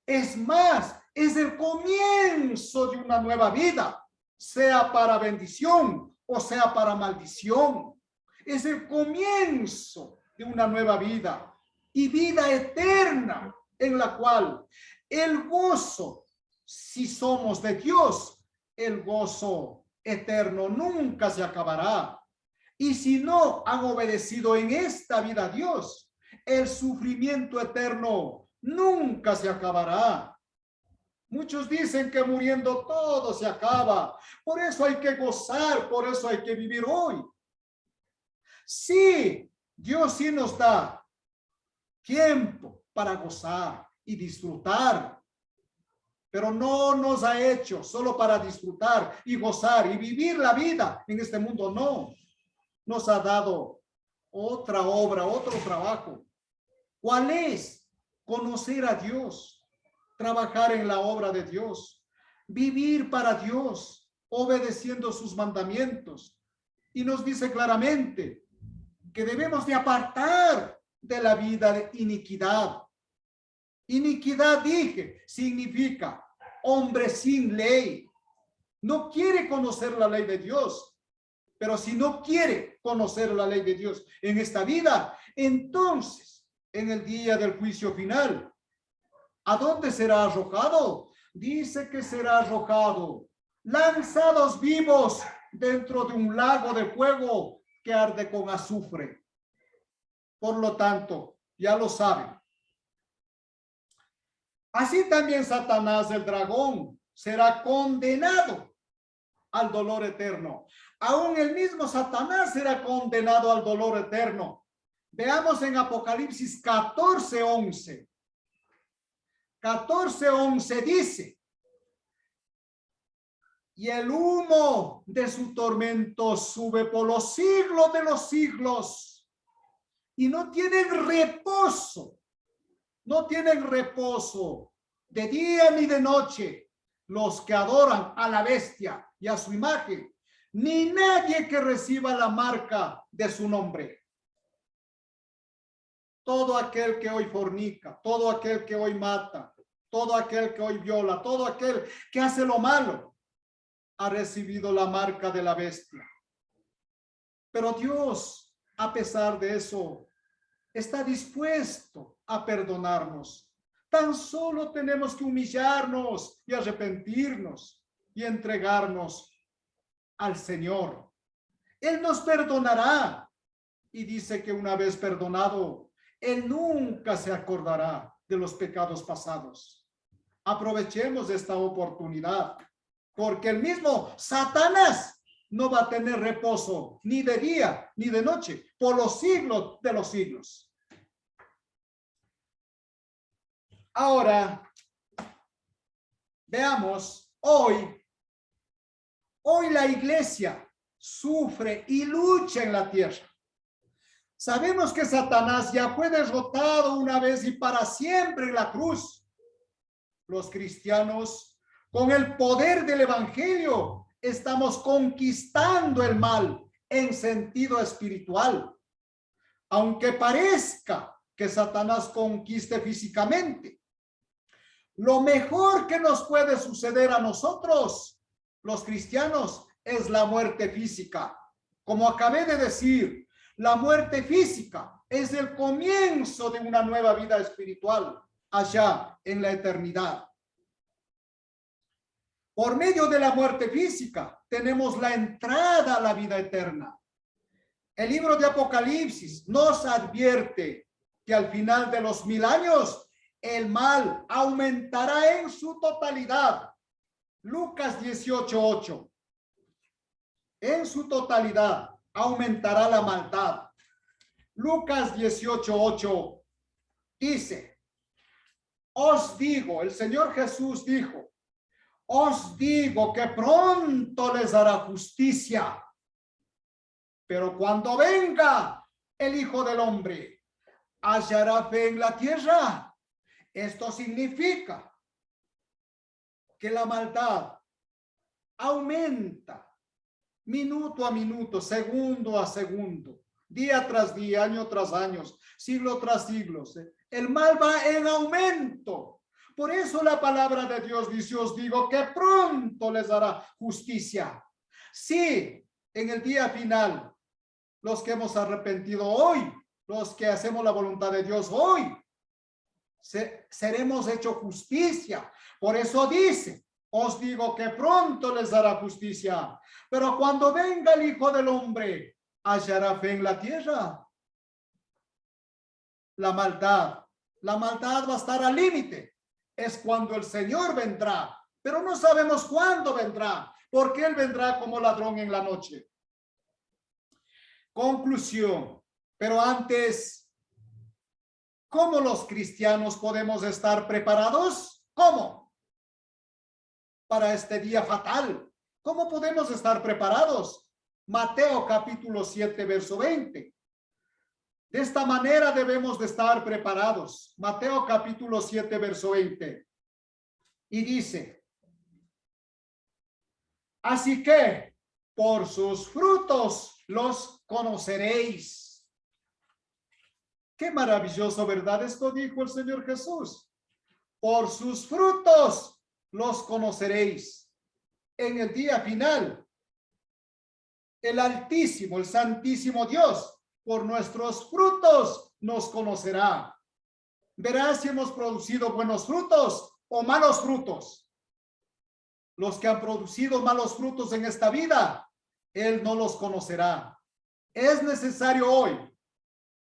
Es más, es el comienzo de una nueva vida, sea para bendición o sea para maldición. Es el comienzo de una nueva vida y vida eterna, en la cual el gozo, si somos de Dios, el gozo eterno nunca se acabará. Y si no han obedecido en esta vida a Dios, el sufrimiento eterno nunca se acabará. Muchos dicen que muriendo todo se acaba. Por eso hay que gozar, por eso hay que vivir hoy. Sí, Dios sí nos da tiempo para gozar y disfrutar, pero no nos ha hecho solo para disfrutar y gozar y vivir la vida en este mundo, no. Nos ha dado otra obra, otro trabajo. ¿Cuál es? Conocer a Dios, trabajar en la obra de Dios, vivir para Dios, obedeciendo sus mandamientos. Y nos dice claramente que debemos de apartar de la vida de iniquidad. Iniquidad, dije, significa hombre sin ley. No quiere conocer la ley de Dios. Pero si no quiere conocer la ley de Dios en esta vida, entonces en el día del juicio final, ¿a dónde será arrojado? Dice que será arrojado, lanzados vivos dentro de un lago de fuego que arde con azufre. Por lo tanto, ya lo saben. Así también Satanás, el dragón, será condenado al dolor eterno. Aún el mismo Satanás será condenado al dolor eterno. Veamos en Apocalipsis 14:11. 14:11 dice, y el humo de su tormento sube por los siglos de los siglos, y no tienen reposo de día ni de noche los que adoran a la bestia y a su imagen, ni nadie que reciba la marca de su nombre. Todo aquel que hoy fornica, todo aquel que hoy mata, todo aquel que hoy viola, todo aquel que hace lo malo, ha recibido la marca de la bestia. Pero Dios, a pesar de eso, está dispuesto a perdonarnos. Tan solo tenemos que humillarnos y arrepentirnos y entregarnos al Señor. Él nos perdonará. Y dice que una vez perdonado, Él nunca se acordará de los pecados pasados. Aprovechemos esta oportunidad, porque el mismo Satanás no va a tener reposo ni de día ni de noche por los siglos de los siglos. Ahora, veamos, hoy la iglesia sufre y lucha en la tierra. Sabemos que Satanás ya fue derrotado una vez y para siempre en la cruz. Los cristianos, con el poder del evangelio, estamos conquistando el mal en sentido espiritual. Aunque parezca que Satanás conquiste físicamente, lo mejor que nos puede suceder a nosotros los cristianos es la muerte física. Como acabé de decir, la muerte física es el comienzo de una nueva vida espiritual allá en la eternidad. Por medio de la muerte física tenemos la entrada a la vida eterna. El libro de Apocalipsis nos advierte que al final de los 1000 años el mal aumentará en su totalidad. Lucas 18:8. En su totalidad aumentará la maldad. Lucas 18:8 dice, os digo, el Señor Jesús dijo, os digo que pronto les hará justicia. Pero cuando venga el Hijo del Hombre, ¿hallará fe en la tierra? Esto significa que la maldad aumenta minuto a minuto, segundo a segundo, día tras día, año tras año, siglo tras siglo. El mal va en aumento. Por eso la palabra de Dios dice, os digo que pronto les hará justicia. Sí, en el día final, los que hemos arrepentido hoy, los que hacemos la voluntad de Dios hoy, seremos hechos justicia. Por eso dice, os digo que pronto les dará justicia. Pero cuando venga el Hijo del Hombre, ¿hallará fe en la tierra? La maldad va a estar al límite. Es cuando el Señor vendrá, pero no sabemos cuándo vendrá, porque Él vendrá como ladrón en la noche. Conclusión, pero antes, ¿cómo los cristianos podemos estar preparados? ¿Cómo? Para este día fatal. ¿Cómo podemos estar preparados? Mateo capítulo 7, verso 20. De esta manera debemos de estar preparados. Mateo capítulo 7, verso 20. Y dice, así que por sus frutos los conoceréis. Qué maravilloso, ¿verdad? Esto dijo el Señor Jesús. Por sus frutos los conoceréis. En el día final, el Altísimo, el Santísimo Dios, por nuestros frutos nos conocerá. Verá si hemos producido buenos frutos o malos frutos. Los que han producido malos frutos en esta vida, Él no los conocerá. Es necesario hoy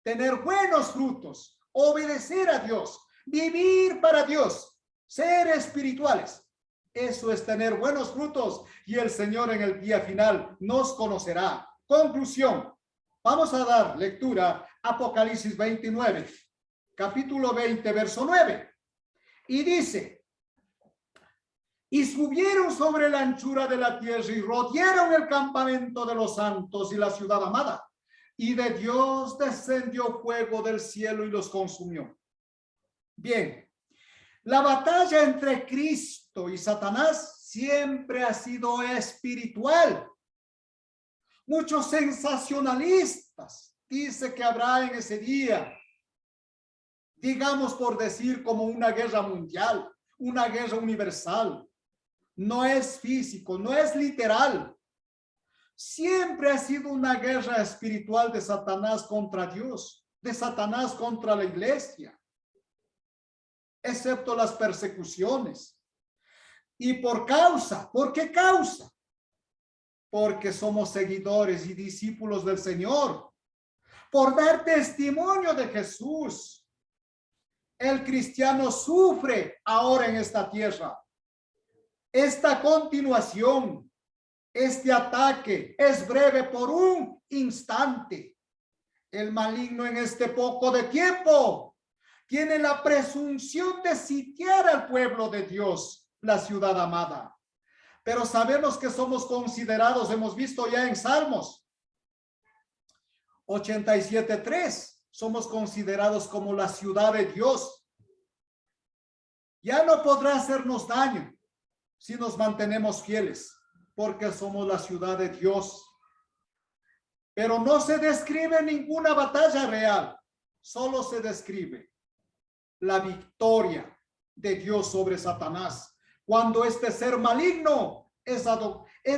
tener buenos frutos, obedecer a Dios, vivir para Dios, ser espirituales. Eso es tener buenos frutos y el Señor en el día final nos conocerá. Conclusión. Vamos a dar lectura a Apocalipsis 29, capítulo 20, verso 9. Y dice, y subieron sobre la anchura de la tierra y rodearon el campamento de los santos y la ciudad amada. Y de Dios descendió fuego del cielo y los consumió. Bien, la batalla entre Cristo y Satanás siempre ha sido espiritual. Muchos sensacionalistas dicen que habrá en ese día, digamos por decir, como una guerra mundial, una guerra universal. No es físico, no es literal. Siempre ha sido una guerra espiritual de Satanás contra Dios, de Satanás contra la iglesia, excepto las persecuciones. ¿Y por qué causa? Porque somos seguidores y discípulos del Señor, por dar testimonio de Jesús. El cristiano sufre ahora en esta tierra. Esta continuación, este ataque es breve por un instante. El maligno en este poco de tiempo tiene la presunción de sitiar al pueblo de Dios, la ciudad amada. Pero sabemos que somos considerados, hemos visto ya en Salmos 87:3, somos considerados como la ciudad de Dios. Ya no podrá hacernos daño si nos mantenemos fieles, porque somos la ciudad de Dios. Pero no se describe ninguna batalla real, solo se describe la victoria de Dios sobre Satanás, cuando este ser maligno es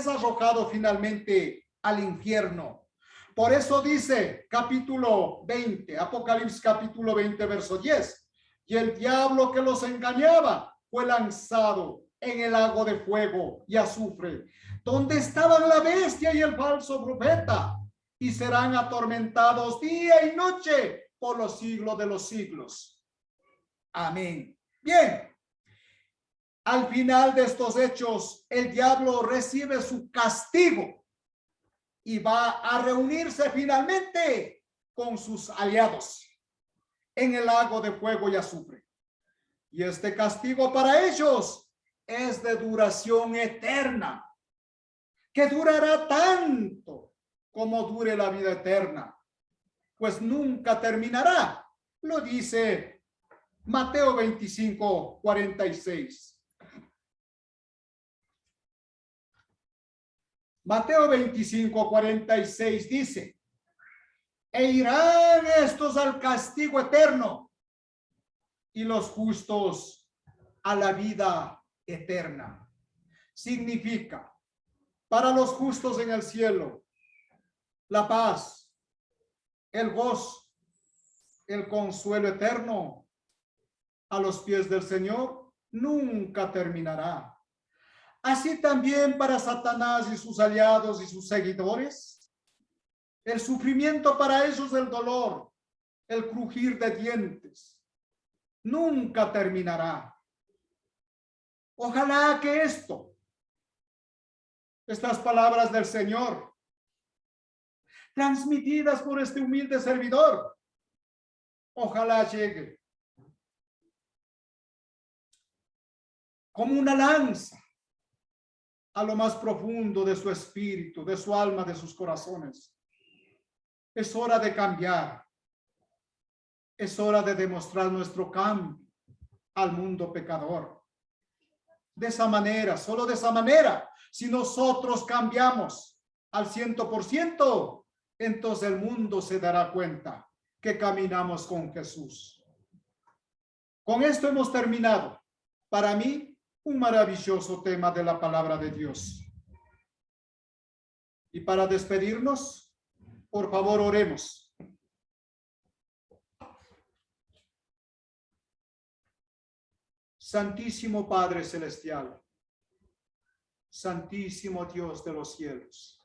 arrojado finalmente al infierno. Por eso dice capítulo 20, Apocalipsis capítulo 20, verso 10. Y el diablo que los engañaba fue lanzado en el lago de fuego y azufre, donde estaban la bestia y el falso profeta, y serán atormentados día y noche por los siglos de los siglos. Amén. Bien. Al final de estos hechos, el diablo recibe su castigo y va a reunirse finalmente con sus aliados en el lago de fuego y azufre. Y este castigo para ellos es de duración eterna, que durará tanto como dure la vida eterna, pues nunca terminará. Lo dice Mateo 25, 46. Mateo 25, 46 dice: e irán estos al castigo eterno y los justos a la vida eterna. Significa, para los justos en el cielo, la paz, el gozo, el consuelo eterno a los pies del Señor nunca terminará. Así también para Satanás y sus aliados y sus seguidores, el sufrimiento para ellos, el dolor, el crujir de dientes, nunca terminará. Ojalá que estas palabras del Señor, transmitidas por este humilde servidor, ojalá llegue como una lanza a lo más profundo de su espíritu, de su alma, de sus corazones. Es hora de cambiar. Es hora de demostrar nuestro cambio al mundo pecador. De esa manera, solo de esa manera, si nosotros cambiamos al 100%, entonces el mundo se dará cuenta que caminamos con Jesús. Con esto hemos terminado. Para mí, un maravilloso tema de la palabra de Dios. Y para despedirnos, por favor, oremos. Santísimo Padre Celestial, Santísimo Dios de los cielos,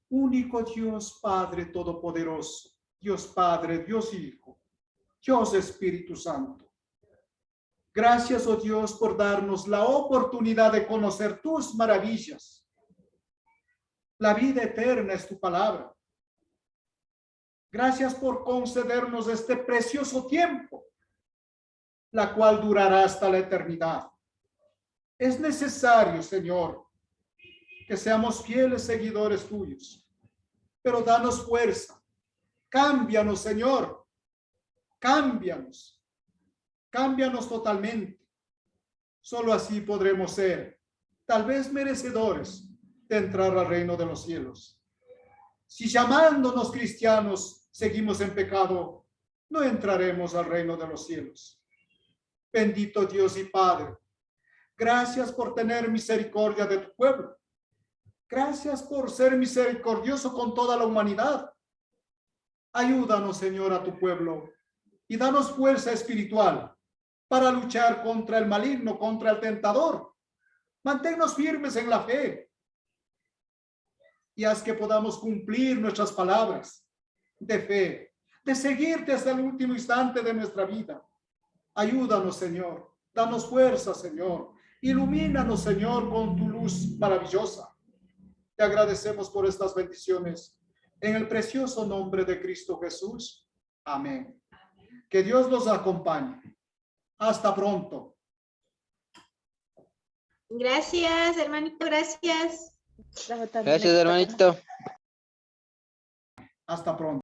único Dios Padre Todopoderoso, Dios Padre, Dios Hijo, Dios Espíritu Santo. Gracias, oh Dios, por darnos la oportunidad de conocer tus maravillas. La vida eterna es tu palabra. Gracias por concedernos este precioso tiempo, la cual durará hasta la eternidad. Es necesario, Señor, que seamos fieles seguidores tuyos, pero danos fuerza. Cámbianos, Señor. Cámbianos. Cámbianos totalmente. Solo así podremos ser, tal vez merecedores de entrar al reino de los cielos. Si llamándonos cristianos seguimos en pecado, no entraremos al reino de los cielos. Bendito Dios y Padre, gracias por tener misericordia de tu pueblo. Gracias por ser misericordioso con toda la humanidad. Ayúdanos, Señor, a tu pueblo y danos fuerza espiritual para luchar contra el maligno, contra el tentador. Manténnos firmes en la fe y haz que podamos cumplir nuestras palabras de fe, de seguirte hasta el último instante de nuestra vida. Ayúdanos, Señor. Danos fuerza, Señor. Ilumínanos, Señor, con tu luz maravillosa. Te agradecemos por estas bendiciones. En el precioso nombre de Cristo Jesús. Amén. Que Dios los acompañe. Hasta pronto. Gracias, hermanito, gracias. Gracias, hermanito. Hasta pronto.